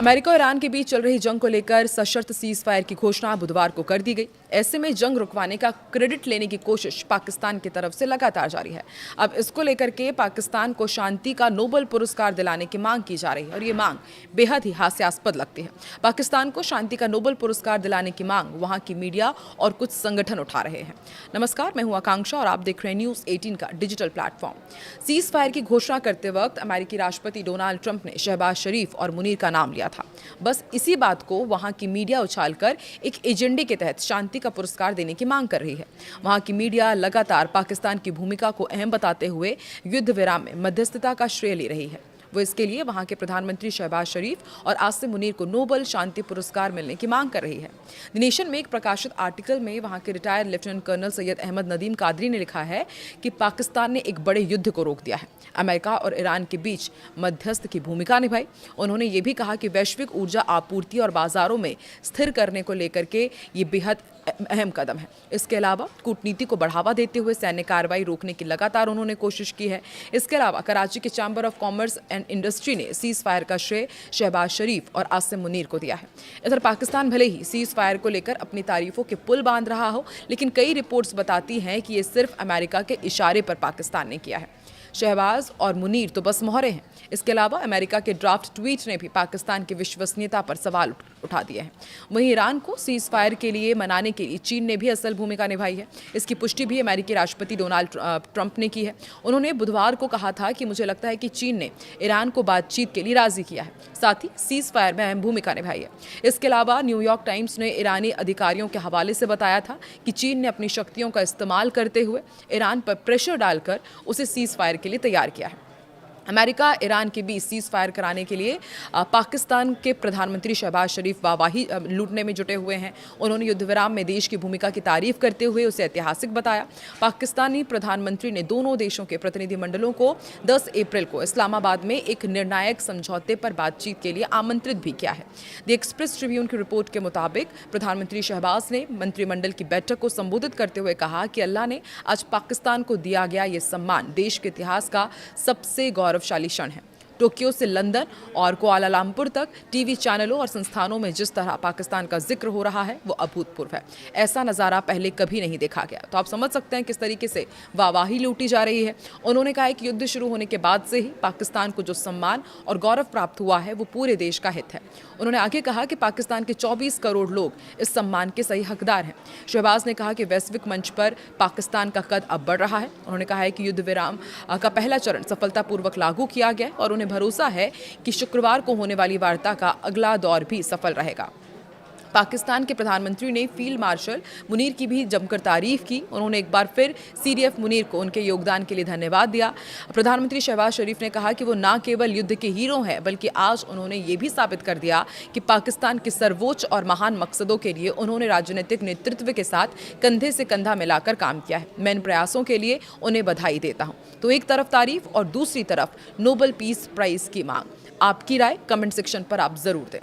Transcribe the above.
America और Iran के बीच चल रही जंग को लेकर सशर्त सीज फायर की घोषणा बुधवार को कर दी गई। ऐसे में जंग रुकवाने का क्रेडिट लेने की कोशिश पाकिस्तान की तरफ से लगातार जारी है। अब इसको लेकर के पाकिस्तान को शांति का नोबेल पुरस्कार दिलाने की मांग की जा रही है और ये मांग बेहद ही हास्यास्पद लगती है। पाकिस्तान को शांति का नोबेल पुरस्कार दिलाने की मांग वहां की मीडिया और कुछ संगठन उठा रहे हैं। नमस्कार, मैं हूं आकांक्षा और आप देख रहे हैं न्यूज़ 18 का डिजिटल प्लेटफॉर्म। सीज फायर की घोषणा करते वक्त अमेरिकी राष्ट्रपति डोनाल्ड ट्रंप ने शहबाज शरीफ और मुनीर का नाम लिया था। बस इसी बात को वहां की मीडिया उछालकर एक एजेंडे के तहत शांति का पुरस्कार देने की मांग कर रही है। वहां की मीडिया लगातार पाकिस्तान की भूमिका को अहम बताते हुए युद्ध विराम में मध्यस्थता का श्रेय ले रही है। वो इसके लिए वहां के प्रधानमंत्री शहबाज शरीफ और आसिम मुनीर को नोबेल शांति पुरस्कार मिलने की मांग कर रही है। द नेशन में एक प्रकाशित आर्टिकल में वहां के retired lieutenant colonel Syed Ahmed Nadeem Qadri ने लिखा है कि पाकिस्तान ने एक बड़े युद्ध को रोक दिया है, अमेरिका और ईरान के बीच मध्यस्थ की भूमिका निभाई। उन्होंने ये भी कहा कि वैश्विक ऊर्जा आपूर्ति और बाजारों में स्थिर करने को लेकर के ये बेहद अहम कदम है। इसके अलावा कूटनीति को बढ़ावा देते हुए सैन्य कार्रवाई रोकने की लगातार उन्होंने कोशिश की है। इसके अलावा कराची के chamber of commerce and industry ने सीज फायर का श्रेय शहबाज शरीफ और आसिम मुनीर को दिया है। इधर पाकिस्तान भले ही सीज फायर को लेकर अपनी तारीफों के पुल बांध रहा हो, लेकिन कई रिपोर्ट्स बताती हैं कि ये सिर्फ अमेरिका के इशारे पर पाकिस्तान ने किया है। शहबाज और मुनीर तो बस मोहरे हैं। इसके अलावा अमेरिका के ड्राफ्ट ट्वीट ने भी पाकिस्तान की विश्वसनीयता पर सवाल उठा दिए हैं। वहीं ईरान को सीज फायर के लिए मनाने के लिए चीन ने भी असल भूमिका निभाई है। इसकी पुष्टि भी अमेरिकी राष्ट्रपति डोनाल्ड ट्रंप ने की है। उन्होंने बुधवार को कहा था कि मुझे लगता है कि चीन ने ईरान को बातचीत के लिए राजी किया है, साथ ही सीज फायर में अहम भूमिका निभाई है। इसके अलावा न्यूयॉर्क टाइम्स ने ईरानी अधिकारियों के हवाले से बताया था कि चीन ने अपनी शक्तियों का इस्तेमाल करते हुए ईरान पर प्रेशर डालकर उसे सीज फायर के लिए तैयार किया है। अमेरिका ईरान के बीच सीज फायर कराने के लिए पाकिस्तान के प्रधानमंत्री शहबाज शरीफ वाहवाही लूटने में जुटे हुए हैं। उन्होंने युद्ध विराम में देश की भूमिका की तारीफ करते हुए उसे ऐतिहासिक बताया। पाकिस्तानी प्रधानमंत्री ने दोनों देशों के प्रतिनिधिमंडलों को 10 अप्रैल को इस्लामाबाद में एक निर्णायक समझौते पर बातचीत के लिए आमंत्रित भी किया है। द एक्सप्रेस ट्रिब्यून की रिपोर्ट के मुताबिक प्रधानमंत्री शहबाज ने मंत्रिमंडल की बैठक को संबोधित करते हुए कहा कि अल्लाह ने आज पाकिस्तान को दिया गया ये सम्मान देश के इतिहास का सबसे गौरवशाली क्षण है। टोक्यो से लंदन और कुआलालंपुर तक टीवी चैनलों और संस्थानों में जिस तरह पाकिस्तान का जिक्र हो रहा है वो अभूतपूर्व है। ऐसा नज़ारा पहले कभी नहीं देखा गया। तो आप समझ सकते हैं किस तरीके से वाहवाही लूटी जा रही है। उन्होंने कहा है कि युद्ध शुरू होने के बाद से ही पाकिस्तान को जो सम्मान और गौरव प्राप्त हुआ है वो पूरे देश का हित है। उन्होंने आगे कहा कि पाकिस्तान के 24 करोड़ लोग इस सम्मान के सही हकदार हैं। शहबाज ने कहा कि वैश्विक मंच पर पाकिस्तान का कद अब बढ़ रहा है। उन्होंने कहा है कि युद्ध विराम का पहला चरण सफलतापूर्वक लागू किया गया और उन्हें भरोसा है कि शुक्रवार को होने वाली वार्ता का अगला दौर भी सफल रहेगा। पाकिस्तान के प्रधानमंत्री ने फील्ड मार्शल मुनीर की भी जमकर तारीफ की। उन्होंने एक बार फिर सीडीएफ मुनीर को उनके योगदान के लिए धन्यवाद दिया। प्रधानमंत्री शहबाज शरीफ ने कहा कि वो न केवल युद्ध के हीरो हैं, बल्कि आज उन्होंने ये भी साबित कर दिया कि पाकिस्तान के सर्वोच्च और महान मकसदों के लिए उन्होंने राजनीतिक नेतृत्व के साथ कंधे से कंधा मिलाकर काम किया है। मैं इन प्रयासों के लिए उन्हें बधाई देता हूँ। तो एक तरफ तारीफ और दूसरी तरफ नोबेल पीस प्राइज की मांग। आपकी राय कमेंट सेक्शन पर आप जरूर दें।